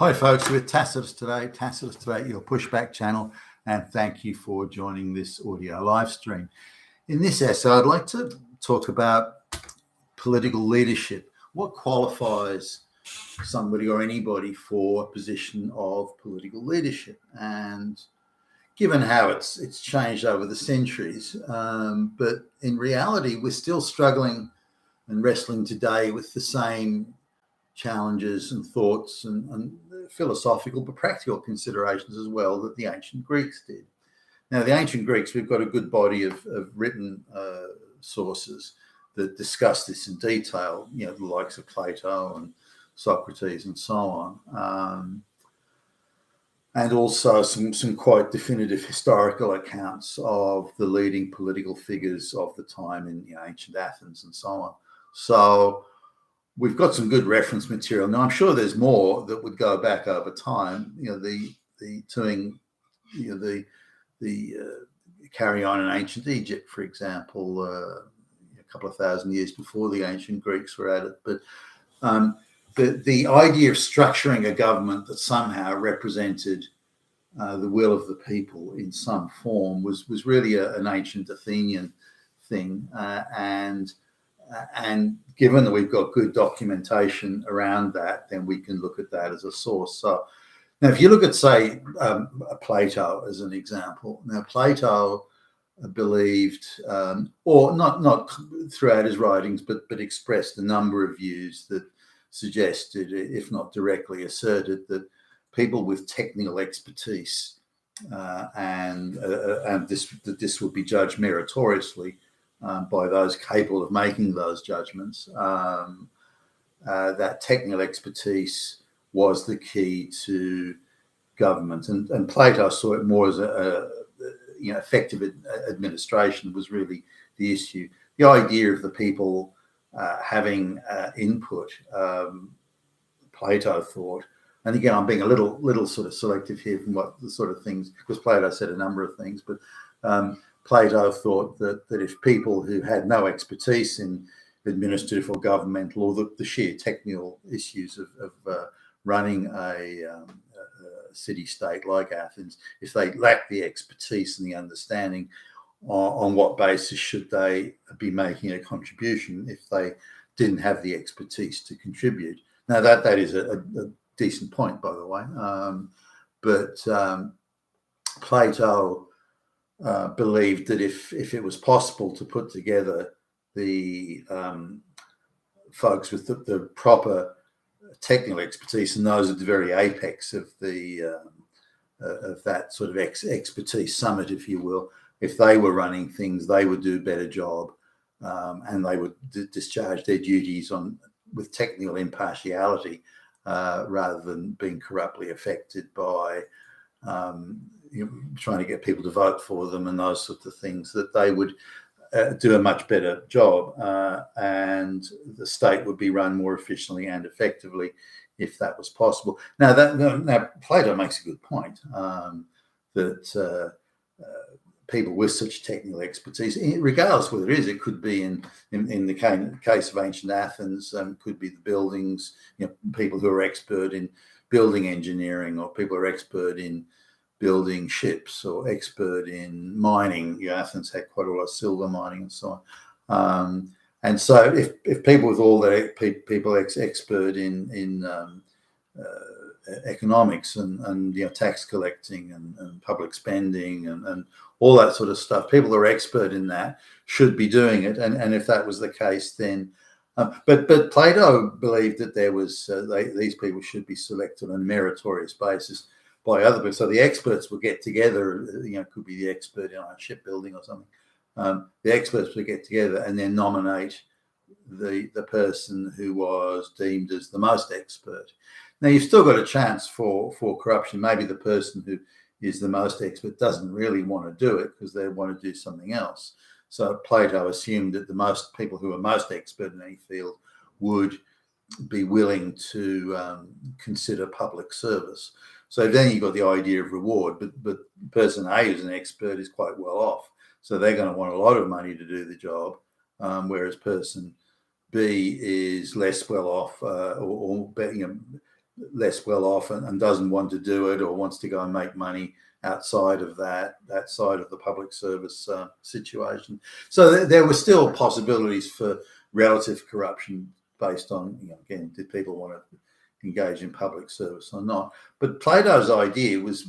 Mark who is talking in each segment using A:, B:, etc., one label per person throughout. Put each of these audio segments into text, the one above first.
A: Hi, folks. We're Tacitus today, your pushback channel, and thank you for joining this audio live stream. In this essay, I'd like to talk about political leadership. What qualifies somebody or anybody for a position of political leadership? And given how it's changed over the centuries, but in reality, we're still struggling and wrestling today with the same challenges and thoughts and philosophical but practical considerations as well that the ancient Greeks did. Now, the ancient Greeks, we've got a good body of written sources that discuss this in detail, the likes of Plato and Socrates and so on. And also some quite definitive historical accounts of the leading political figures of the time in ancient Athens and so on. So we've got some good reference material. Now, I'm sure there's more that would go back over time. The carry on in ancient Egypt, for example, a couple of thousand years before the ancient Greeks were at it. But the idea of structuring a government that somehow represented the will of the people in some form was really an ancient Athenian thing, and given that we've got good documentation around that, then we can look at that as a source. So now, if you look at, say, Plato as an example, now Plato believed, or not throughout his writings, but expressed a number of views that suggested, if not directly asserted, that people with technical expertise and this would be judged meritoriously by those capable of making those judgments, that technical expertise was the key to government. And Plato saw it more as effective administration was really the issue. The idea of the people having input, Plato thought, and again, I'm being a little sort of selective here from what the sort of things, because Plato said a number of things, but Plato thought that if people who had no expertise in administrative or governmental or the sheer technical issues of running a city-state like Athens, if they lacked the expertise and the understanding, on what basis should they be making a contribution if they didn't have the expertise to contribute? Now, that is a decent point, by the way, but Plato believed that if it was possible to put together the folks with the proper technical expertise, and those at the very apex of that sort of expertise summit, if you will, if they were running things, they would do a better job, and they would discharge their duties with technical impartiality rather than being corruptly affected by trying to get people to vote for them and those sorts of things, that they would do a much better job and the state would be run more efficiently and effectively if that was possible. Now, Plato makes a good point that people with such technical expertise, regardless whether it is, it could be in the case of ancient Athens, could be the buildings, people who are expert in building engineering, or people who are expert in building ships, or expert in mining. Athens had quite a lot of silver mining and so on. And so if people with all that, people expert in economics and tax collecting and public spending and all that sort of stuff, people who are expert in that should be doing it. And if that was the case, then but Plato believed that there was these people should be selected on a meritorious basis by other people. So the experts would get together, could be the expert in shipbuilding or something. The experts would get together and then nominate the person who was deemed as the most expert. Now, you've still got a chance for corruption. Maybe the person who is the most expert doesn't really want to do it because they want to do something else. So Plato assumed that the most people who are most expert in any field would be willing to consider public service. So then you've got the idea of reward, but person A who's an expert is quite well off. So they're going to want a lot of money to do the job, whereas person B is less well off or less well off and doesn't want to do it or wants to go and make money outside of that side of the public service situation. So there were still possibilities for relative corruption based on, again, did people want to engage in public service or not? But Plato's idea was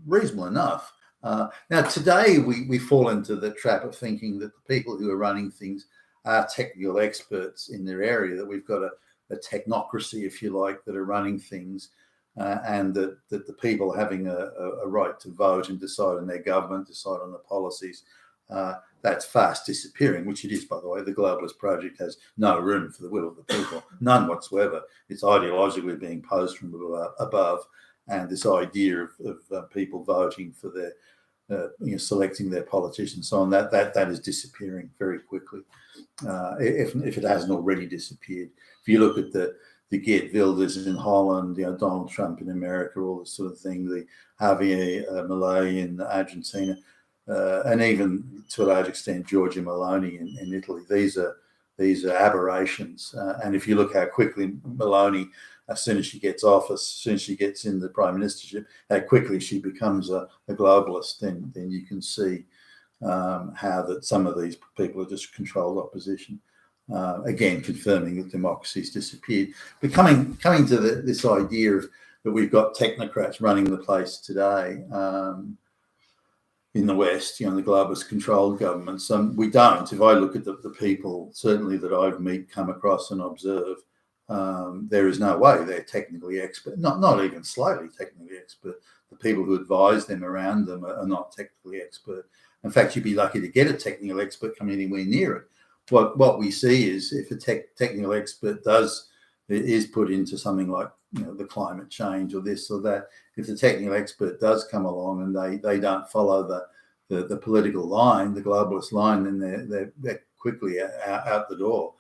A: reasonable enough. Now today we fall into the trap of thinking that the people who are running things are technical experts in their area, that we've got a technocracy, if you like, that are running things, and that the people having a right to vote and decide on their government, decide on the policies, that's fast disappearing, which it is, by the way. The globalist project has no room for the will of the people, none whatsoever. It's ideologically being posed from above, and this idea of people voting for their, selecting their politicians, so on, that is disappearing very quickly, if it hasn't already disappeared. If you look at the Geert Wilders in Holland, Donald Trump in America, all this sort of thing, the Javier Milei in Argentina, and even to a large extent Giorgia Meloni in Italy, these are aberrations. And if you look how quickly Meloni, as soon as she gets office, as soon as she gets in the prime ministership, how quickly she becomes a globalist, then you can see how that some of these people are just controlled opposition. Again, confirming that democracy's disappeared. But coming to this idea of that we've got technocrats running the place today in the West, the globalist controlled governments. We don't. If I look at the people, certainly that I've come across and observed, there is no way they're technically expert, not even slightly technically expert. The people who advise them around them are not technically expert. In fact, you'd be lucky to get a technical expert come anywhere near it. What we see is if a technical expert is put into something like the climate change or this or that, if the technical expert does come along and they don't follow the political line, the globalist line, then they're quickly out the door.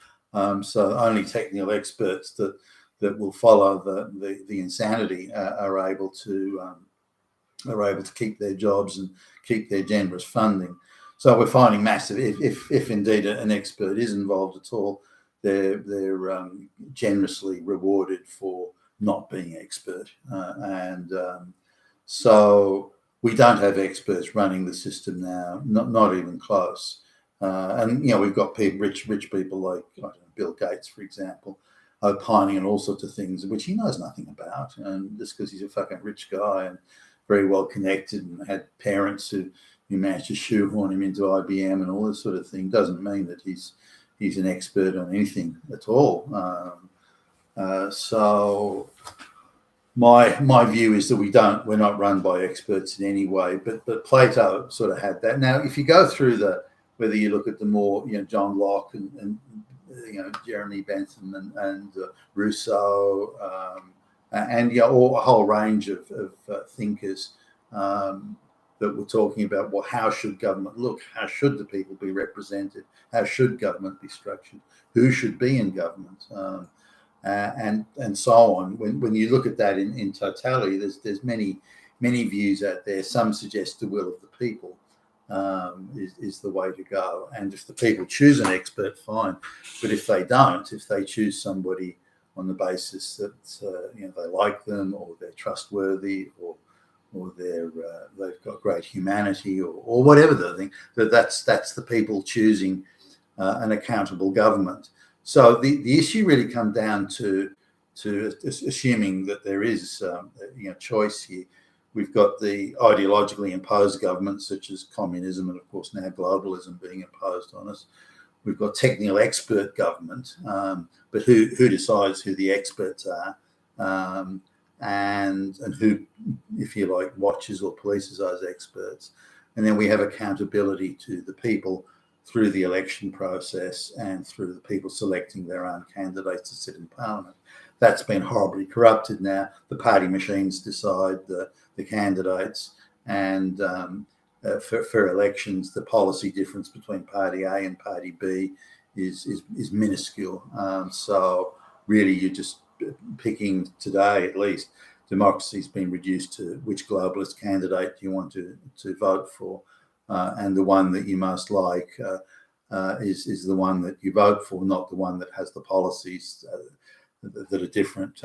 A: So only technical experts that will follow the insanity are able to keep their jobs and keep their generous funding. So we're finding massive, if indeed an expert is involved at all, they're generously rewarded for not being expert. So we don't have experts running the system now, not even close. And we've got rich people like Bill Gates, for example, opining on all sorts of things which he knows nothing about, and just because he's a fucking rich guy and very well connected and had parents who managed to shoehorn him into IBM and all this sort of thing, doesn't mean that he's an expert on anything at all. So my view is that we're not run by experts in any way, but Plato sort of had that. Now, if you go through whether you look at the more John Locke and Jeremy Bentham and Rousseau and or a whole range of thinkers that were talking about, well, how should government look? How should the people be represented? How should government be structured? Who should be in government? And so on. When you look at that in totality, there's many views out there. Some suggest the will of the people is the way to go. And if the people choose an expert, fine. But if they don't, if they choose somebody on the basis that they like them, or they're trustworthy, or they've got great humanity, or whatever the thing, that's the people choosing an accountable government. So the issue really comes down to assuming that there is choice here. We've got the ideologically imposed governments such as communism and, of course, now globalism being imposed on us. We've got technical expert government, but who decides who the experts are, and who, if you like, watches or polices those experts. And then we have accountability to the people through the election process and through the people selecting their own candidates to sit in parliament. That's been horribly corrupted now. The party machines decide the candidates, and for elections, the policy difference between party A and party B is minuscule. So really, you're just picking, today at least, democracy's been reduced to which globalist candidate you want to vote for, and the one that you most like is the one that you vote for, not the one that has the policies that are different.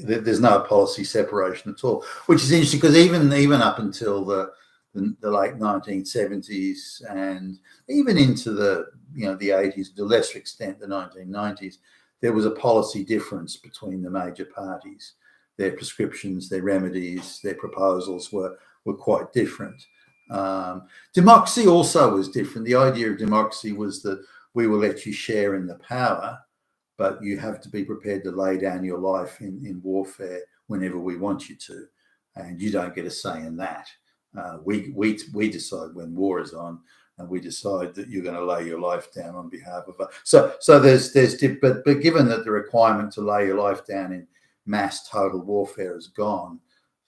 A: there's no policy separation at all, which is interesting because even up until the late 1970s and even into the the 80s, to a lesser extent the 1990s, there was a policy difference between the major parties. Their prescriptions, their remedies, their proposals were quite different. Democracy also was different. The idea of democracy was that we will let you share in the power, but you have to be prepared to lay down your life in warfare whenever we want you to, and you don't get a say in that. We decide when war is on, and we decide that you're going to lay your life down on behalf of us. So there's but given that the requirement to lay your life down in mass total warfare is gone,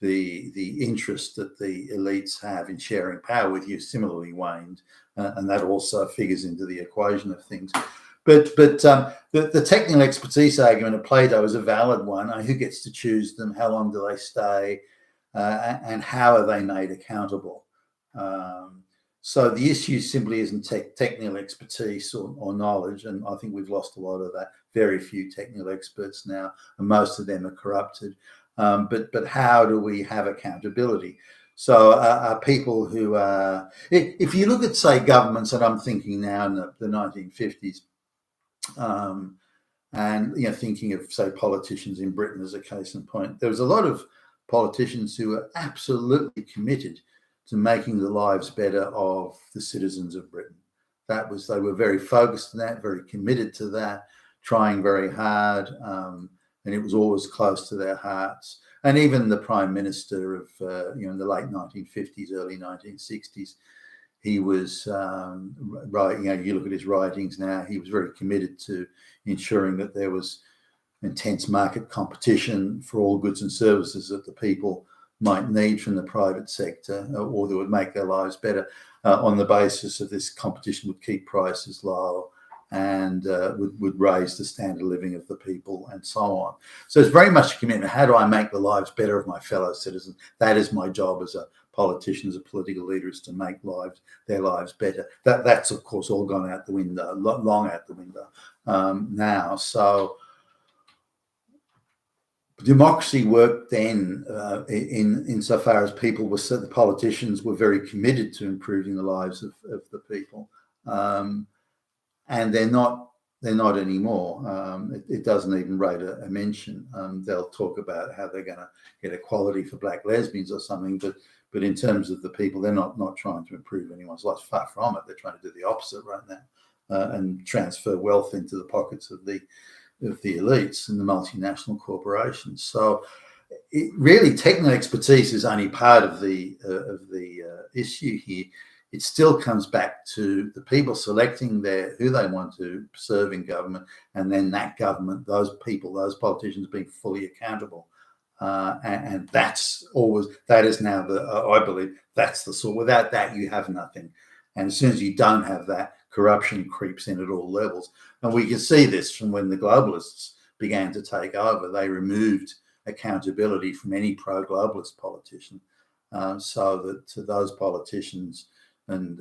A: the interest that the elites have in sharing power with you similarly waned, and that also figures into the equation of things. But the technical expertise argument of Plato is a valid one. Who gets to choose them? How long do they stay? And how are they made accountable? So the issue simply isn't technical expertise or knowledge, and I think we've lost a lot of that. Very few technical experts now, and most of them are corrupted. But how do we have accountability? So people who are, if you look at, say, governments, and I'm thinking now in the 1950s, and thinking of, say, politicians in Britain as a case in point, there was a lot of politicians who were absolutely committed to making the lives better of the citizens of Britain. They were very focused on that, very committed to that, trying very hard, and it was always close to their hearts. And even the Prime Minister of, in the late 1950s, early 1960s, he was right. You look at his writings now, he was very committed to ensuring that there was intense market competition for all goods and services that the people might need from the private sector, or that would make their lives better. On the basis of this competition would keep prices low and would raise the standard of living of the people and so on. So it's very much a commitment. How do I make the lives better of my fellow citizens? That is my job as a politician, as a political leader, is to make their lives better. That's of course all gone out the window, long out the window now. So democracy worked then insofar as the politicians were very committed to improving the lives of the people, and they're not anymore. It doesn't even rate a mention. They'll talk about how they're going to get equality for black lesbians or something, but in terms of the people, they're not trying to improve anyone's lives. Far from it. They're trying to do the opposite right now, and transfer wealth into the pockets of the elites and the multinational corporations. So really, technical expertise is only part of the issue here. It still comes back to the people selecting who they want to serve in government, and then that government, those politicians being fully accountable. And that is now I believe that's the sort. Without that, you have nothing. And as soon as you don't have that, corruption creeps in at all levels. And we can see this from when the globalists began to take over. They removed accountability from any pro-globalist politician, so that to those politicians and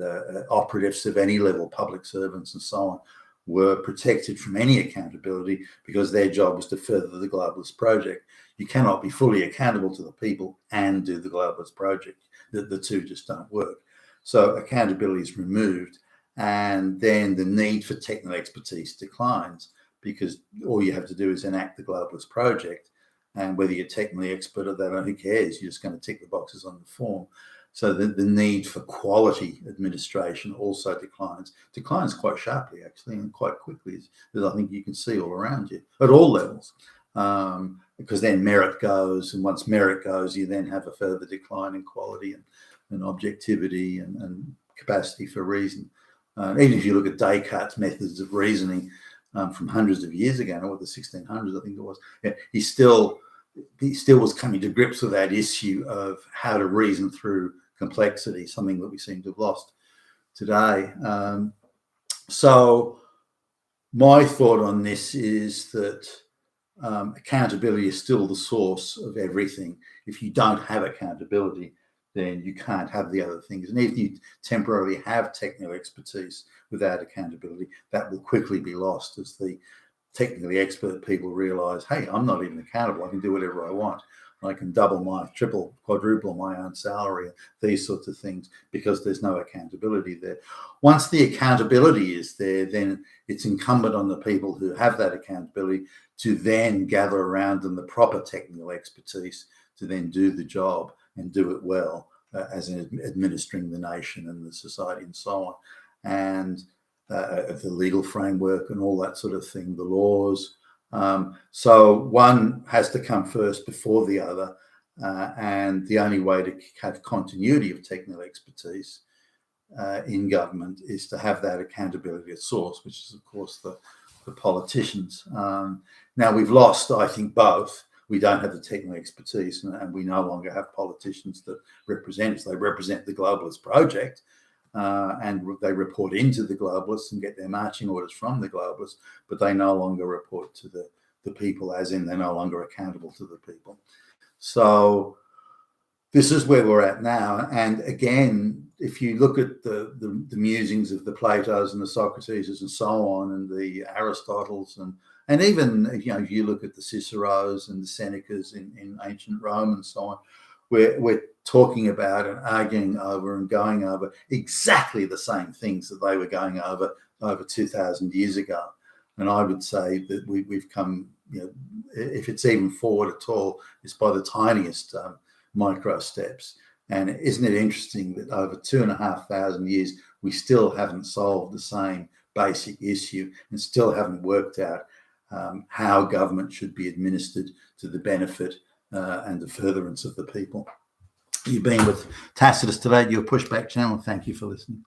A: operatives of any level, public servants and so on, were protected from any accountability because their job was to further the globalist project. You cannot be fully accountable to the people and do the globalist project. The two just don't work. So accountability is removed, and then the need for technical expertise declines, because all you have to do is enact the globalist project, and whether you're technically expert or that, who cares? You're just going to tick the boxes on the form. So the need for quality administration also declines quite sharply, actually, and quite quickly, as I think you can see all around you at all levels, because then merit goes, and once merit goes, you then have a further decline in quality and objectivity and capacity for reason. Even if you look at Descartes' methods of reasoning from hundreds of years ago, or the 1600s, I think it was, he still was coming to grips with that issue of how to reason through complexity, something that we seem to have lost today. So my thought on this is that accountability is still the source of everything. If you don't have accountability, then you can't have the other things. And if you temporarily have technical expertise without accountability, that will quickly be lost as the technically expert people realize, hey, I'm not even accountable. I can do whatever I want. I can double, triple, quadruple my own salary, these sorts of things, because there's no accountability there. Once the accountability is there, then it's incumbent on the people who have that accountability to then gather around them the proper technical expertise to then do the job and do it well, as in administering the nation and the society and so on. And the legal framework and all that sort of thing, the laws. So one has to come first before the other, and the only way to have continuity of technical expertise in government is to have that accountability at source, which is, of course, the politicians. Now, we've lost, I think, both. We don't have the technical expertise, and we no longer have politicians that represent us. They represent the globalist project, and they report into the globalists and get their marching orders from the globalists, but they no longer report to the people, as in they're no longer accountable to the people. So this is where we're at now. And again, if you look at the musings of the Platos and the Socrateses and so on, and the Aristotles, and even, if you look at the Ciceros and the Senecas in ancient Rome and so on, we're talking about and arguing over and going over exactly the same things that they were going over 2,000 years ago. And I would say that we've come, if it's even forward at all, it's by the tiniest micro steps. And isn't it interesting that over 2,500 years, we still haven't solved the same basic issue and still haven't worked out how government should be administered to the benefit and the furtherance of the people. You've been with Tacitus today, your Pushback channel. Thank you for listening.